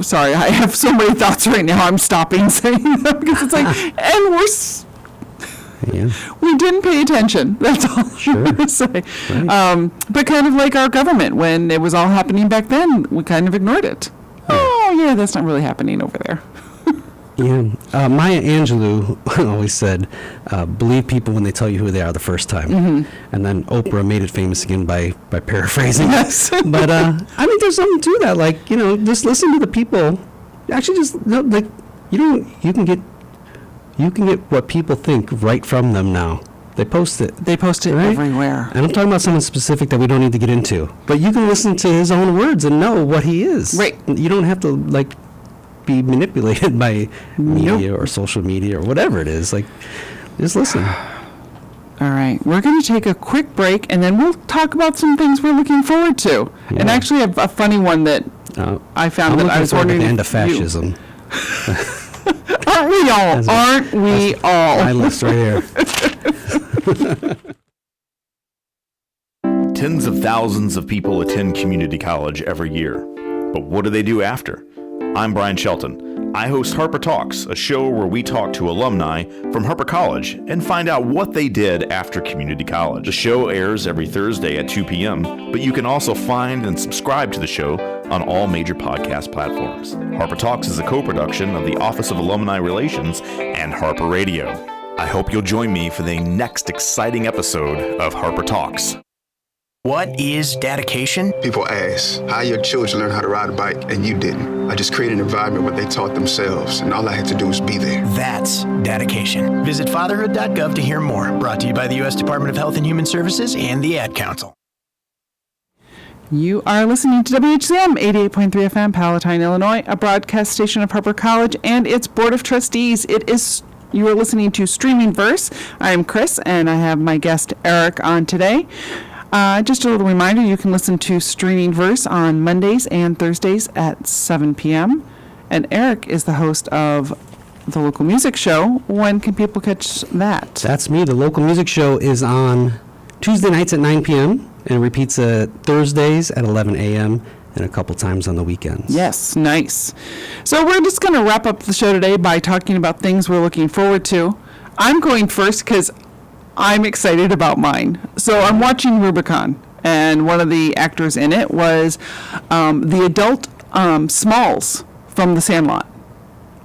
A: sorry, I have so many thoughts right now. I'm stopping saying them because it's like, and
B: Yeah.
A: we didn't pay attention. That's all
B: Sure.
A: I'm going to say.
B: Right.
A: But kind of like our government, when it was all happening back then, we kind of ignored it. Oh, yeah, that's not really happening over there.
B: Yeah. Maya Angelou always said, believe people when they tell you who they are the first time.
A: Mm-hmm.
B: And then Oprah made it famous again by paraphrasing.
A: Yes.
B: But, I mean, there's something to that. Like, just listen to the people. Actually, just, like, you can get what people think right from them now. They post it.
A: They post it
B: Right?
A: everywhere.
B: And I'm talking about someone specific that we don't need to get into. But you can listen to his own words and know what he is.
A: Right.
B: You don't have to, like, be manipulated by media or social media or whatever it is. Like, just listen.
A: All right, we're going to take a quick break, and then we'll talk about some things we're looking forward to. And
B: Yeah.
A: actually, a funny one that I found
B: I'm
A: that I
B: looking
A: was
B: forward to
A: wondering
B: the end
A: if
B: of
A: you-
B: fascism.
A: Aren't we all?
B: That's
A: Aren't we all?
B: My list right here.
E: Tens of thousands of people attend community college every year. But what do they do after? I'm Brian Shelton. I host Harper Talks, a show where we talk to alumni from Harper College and find out what they did after community college. The show airs every Thursday at 2 p.m., but you can also find and subscribe to the show on all major podcast platforms. Harper Talks is a co-production of the Office of Alumni Relations and Harper Radio. I hope you'll join me for the next exciting episode of Harper Talks.
F: What is dedication?
G: People ask, how your children learn how to ride a bike and you didn't? I just created an environment where they taught themselves, and all I had to do was be there.
F: That's dedication. Visit fatherhood.gov to hear more. Brought to you by the U.S. Department of Health and Human Services and the Ad Council.
A: You are listening to WHCM 88.3 FM, Palatine, Illinois, a broadcast station of Harper College and its Board of Trustees. You are listening to Streaming Verse. I am Chris, and I have my guest Erik on today. Just a little reminder, you can listen to Streaming Verse on Mondays and Thursdays at 7 p.m. And Erik is the host of the local music show. When can people catch that?
B: That's me. The local music show is on Tuesday nights at 9 p.m. and repeats Thursdays at 11 a.m. and a couple times on the weekends.
A: Yes, nice. So we're just going to wrap up the show today by talking about things we're looking forward to. I'm going first because I'm excited about mine. So I'm watching Rubicon, and one of the actors in it was the adult Smalls from The Sandlot.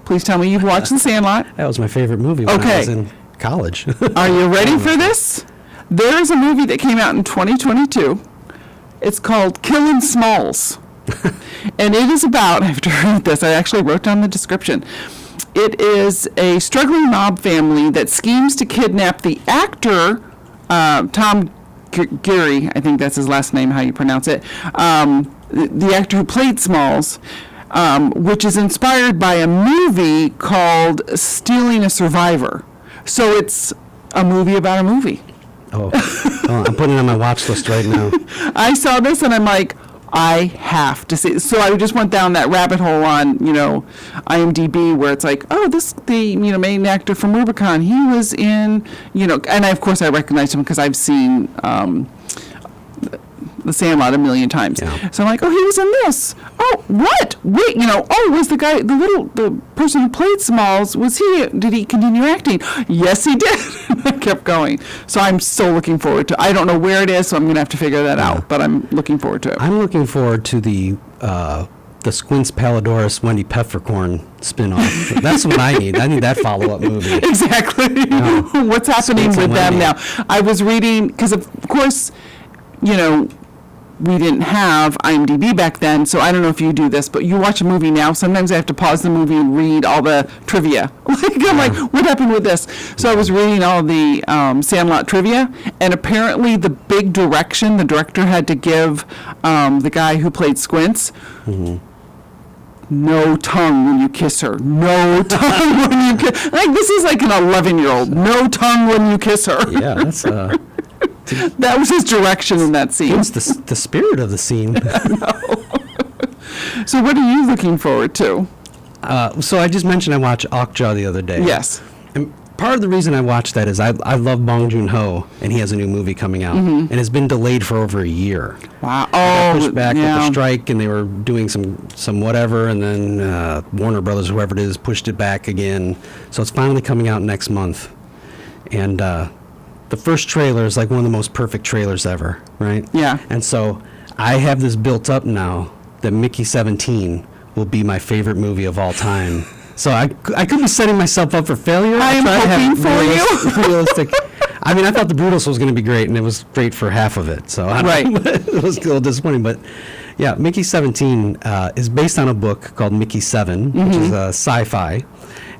A: Please tell me you've watched The Sandlot.
B: That was my favorite movie when I
A: Okay.
B: was in college.
A: Are you ready for this? There is a movie that came out in 2022. It's called Killin' Smalls. And it is about, I have to read this, I actually wrote down the description. It is a struggling mob family that schemes to kidnap the actor, Tom Geary, I think that's his last name, how you pronounce it, the actor who played Smalls, which is inspired by a movie called Stealing a Survivor. So it's a movie about a movie.
B: Oh, I'm putting it on my watch list right now.
A: I saw this and I'm like, I have to see. So I just went down that rabbit hole on, IMDb where it's like, oh, the main actor from Rubicon, he was in, and of course I recognized him because I've seen The Sandlot a million times.
B: Yeah.
A: So I'm like, oh, he was in this. Oh, what? Wait, was the person who played Smalls, did he continue acting? Yes, he did. I kept going. So I'm so looking forward to, I don't know where it is, so I'm going to have to figure that out, but I'm looking forward to it.
B: I'm looking forward to the Squints Palledorous Wendy Peppercorn spin-off. That's what I need. I need that follow-up movie.
A: Exactly. What's happening
B: Squints
A: with
B: and
A: them
B: Wendy.
A: now? I was reading, because of course, we didn't have IMDb back then, so I don't know if you do this, but you watch a movie now, sometimes I have to pause the movie and read all the trivia. I'm like, what happened with this? So I was reading all the Sandlot trivia, and apparently the big direction the director had to give the guy who played Squints, no tongue when you kiss her. No tongue when you kiss. Like, this is like an 11-year-old. No tongue when you kiss her.
B: Yeah, that's
A: That was his direction in that scene.
B: it's the spirit of the scene.
A: So what are you looking forward to?
B: So I just mentioned I watched Okja the other day.
A: Yes.
B: And part of the reason I watched that is I love Bong Joon-ho, and he has a new movie coming out, and it's been delayed for over a year.
A: Wow.
B: It got
A: Oh,
B: pushed back with
A: yeah.
B: the strike, and they were doing some whatever, and then Warner Brothers, whoever it is, pushed it back again. So it's finally coming out next month. And the first trailer is like one of the most perfect trailers ever, right?
A: Yeah.
B: And so I have this built up now that Mickey 17 will be my favorite movie of all time. So I could be setting myself up for failure.
A: I am
B: try to have
A: hoping for you.
B: realistic. I mean, I thought The Brutalist was going to be great, and it was great for half of it. So
A: Right.
B: it was a little disappointing. But yeah, Mickey 17 is based on a book called Mickey 7, which is a sci-fi.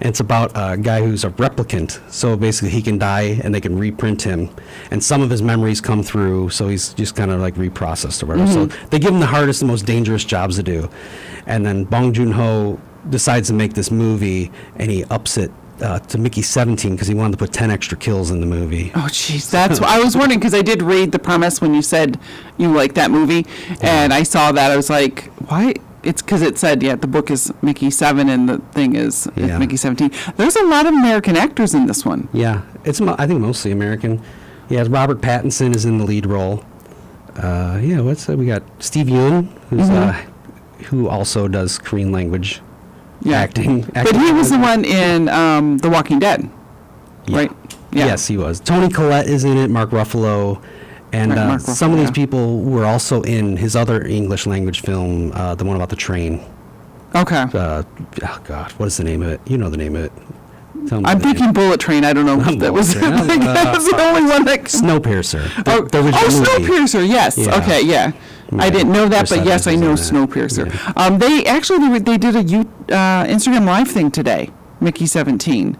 B: And it's about a guy who's a replicant. So basically he can die and they can reprint him. And some of his memories come through, so he's just kind of like reprocessed or whatever. So they give him the hardest and most dangerous jobs to do. And then Bong Joon-ho decides to make this movie, and he ups it to Mickey 17 because he wanted to put 10 extra kills in the movie.
A: Oh, jeez. That's what I was wondering, because I did read the premise when you said you liked that movie, and I saw that. I was like, why? It's because it said, the book is Mickey 7 and the thing is
B: Yeah.
A: Mickey 17. There's a lot of American actors in this one.
B: Yeah, it's I think mostly American. Yeah, Robert Pattinson is in the lead role. We got Steve Yeun, who's who also does Korean language acting.
A: But he was the one in The Walking Dead, right? Yeah.
B: Yes, he was. Toni Collette is in it, Mark Ruffalo, and
A: Right, Mark
B: some of
A: Ruffalo,
B: these
A: yeah.
B: people were also in his other English language film, the one about the train.
A: Okay.
B: Oh God, what is the name of it? You know the name of it. Tell me
A: I'm
B: the name.
A: thinking Bullet Train. I don't know if that was,
B: Bullet Train.
A: that was the only one that...
B: Snowpiercer. The
A: Oh,
B: original movie.
A: Snowpiercer, yes.
B: Yeah.
A: Okay, yeah. I didn't know that,
B: Chris
A: but yes, I know
B: Evans is in
A: Snowpiercer.
B: that.
A: They actually they did a Instagram Live thing today, Mickey 17.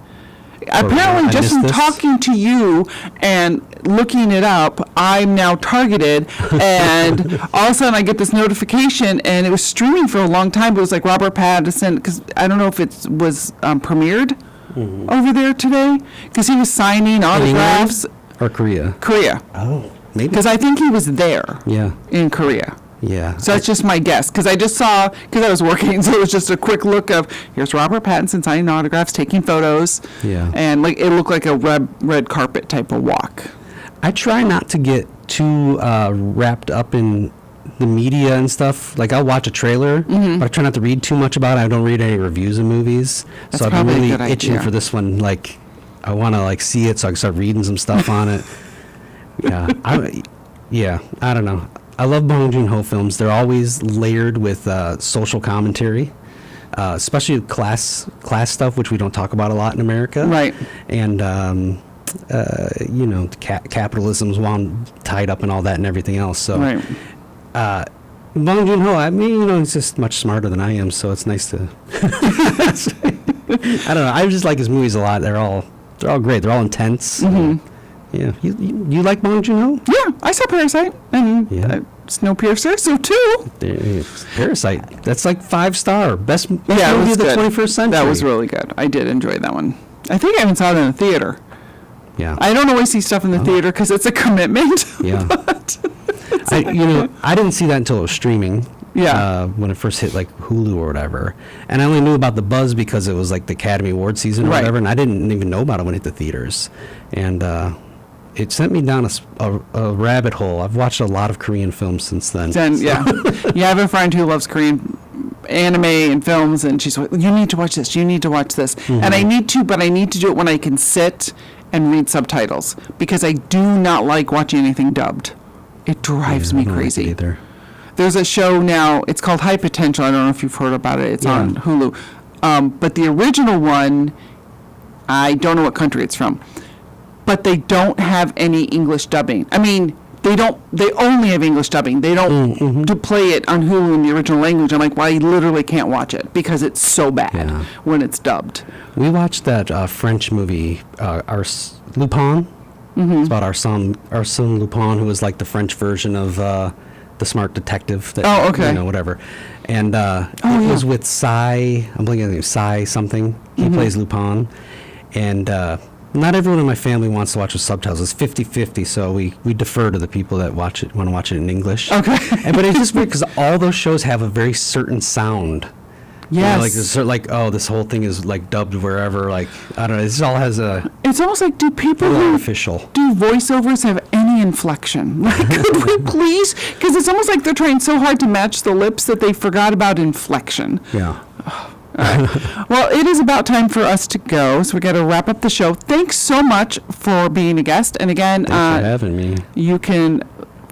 A: Apparently,
B: I
A: just
B: missed
A: from
B: this?
A: talking to you and looking it up, I'm now targeted, and all of a sudden I get this notification, and it was streaming for a long time, but it was like Robert Pattinson, because I don't know if it was premiered over there today, because he was signing autographs.
B: Or Korea.
A: Korea,
B: Oh, maybe.
A: because I think he was there
B: Yeah,
A: in Korea.
B: yeah.
A: So that's just my guess, because I just saw, because I was working, so it was just a quick look of, here's Robert Pattinson signing autographs, taking photos.
B: Yeah.
A: And like it looked like a red carpet type of walk.
B: I try not to get too wrapped up in the media and stuff. Like, I'll watch a trailer, but I try not to read too much about it. I don't read any reviews of movies.
A: That's
B: So I've been
A: probably a
B: really
A: good
B: itching
A: idea.
B: for this one. Like, I want to like see it so I can start reading some stuff on it. Yeah, I don't know. I love Bong Joon-ho films. They're always layered with social commentary, especially class stuff, which we don't talk about a lot in America.
A: Right.
B: And capitalism's tied up in all that and everything else. So,
A: Right.
B: Bong Joon-ho, I mean, he's just much smarter than I am, so it's nice to. I don't know. I just like his movies a lot. They're all great. They're all intense. Yeah. You like Bong Joon-ho?
A: Yeah, I saw Parasite and
B: Yeah.
A: Snowpiercer, so too.
B: Parasite. That's like 5-star. Best
A: Yeah, it
B: movie
A: was
B: of the
A: good.
B: 21st century.
A: That was really good. I did enjoy that one. I think I even saw it in the theater.
B: Yeah.
A: I don't always see stuff in the theater because it's a commitment.
B: Yeah.
A: but
B: I didn't see that until it was streaming.
A: Yeah.
B: When it first hit like Hulu or whatever, and I only knew about the buzz because it was like the Academy Award season or
A: Right.
B: whatever, and I didn't even know about it when it hit the theaters, and it sent me down a rabbit hole. I've watched a lot of Korean films since then.
A: Then, yeah. I have a friend who loves Korean anime and films, and she's like, you need to watch this, you need to watch this. And I need to, but I need to do it when I can sit and read subtitles, because I do not like watching anything dubbed. It drives me
B: I don't like it
A: crazy.
B: either.
A: There's a show now, it's called High Potential. I don't know if you've heard about it. It's on Hulu. But the original one, I don't know what country it's from, but they don't have any English dubbing. I mean, they only have English dubbing. They don't to play it on Hulu in the original language. I'm like, well, I literally can't watch it because it's so bad
B: Yeah.
A: when it's dubbed.
B: We watched that French movie, Lupin. It's about Arsène Lupin, who was like the French version of the smart detective. That,
A: Oh, okay.
B: Whatever. And it was with Cy. I'm blanking on the name. Cy something. He plays Lupin, and not everyone in my family wants to watch with subtitles. It's 50-50, so we defer to the people that want to watch it in English.
A: Okay.
B: But it's just weird because all those shows have a very certain sound.
A: Yes.
B: Like this, oh, this whole thing is like dubbed wherever. Like, I don't know. This all has a
A: It's almost like, do people who
B: artificial.
A: do voiceovers have any inflection? Like, could we please? Because it's almost like they're trying so hard to match the lips that they forgot about inflection.
B: Yeah.
A: Well, it is about time for us to go, so we got to wrap up the show. Thanks so much for being a guest. And again,
B: Thanks for having me.
A: you can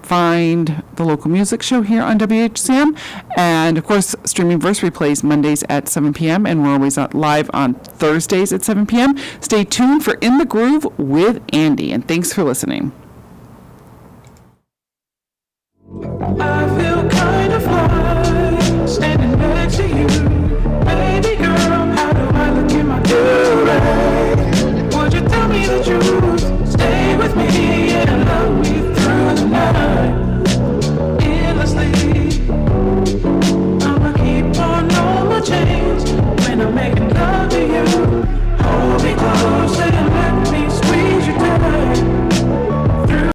A: find the local music show here on WHCM. And of course, Streaming Verse replays Mondays at 7 p.m. and we're always live on Thursdays at 7 p.m. Stay tuned for In the Groove with Andy, and thanks for listening.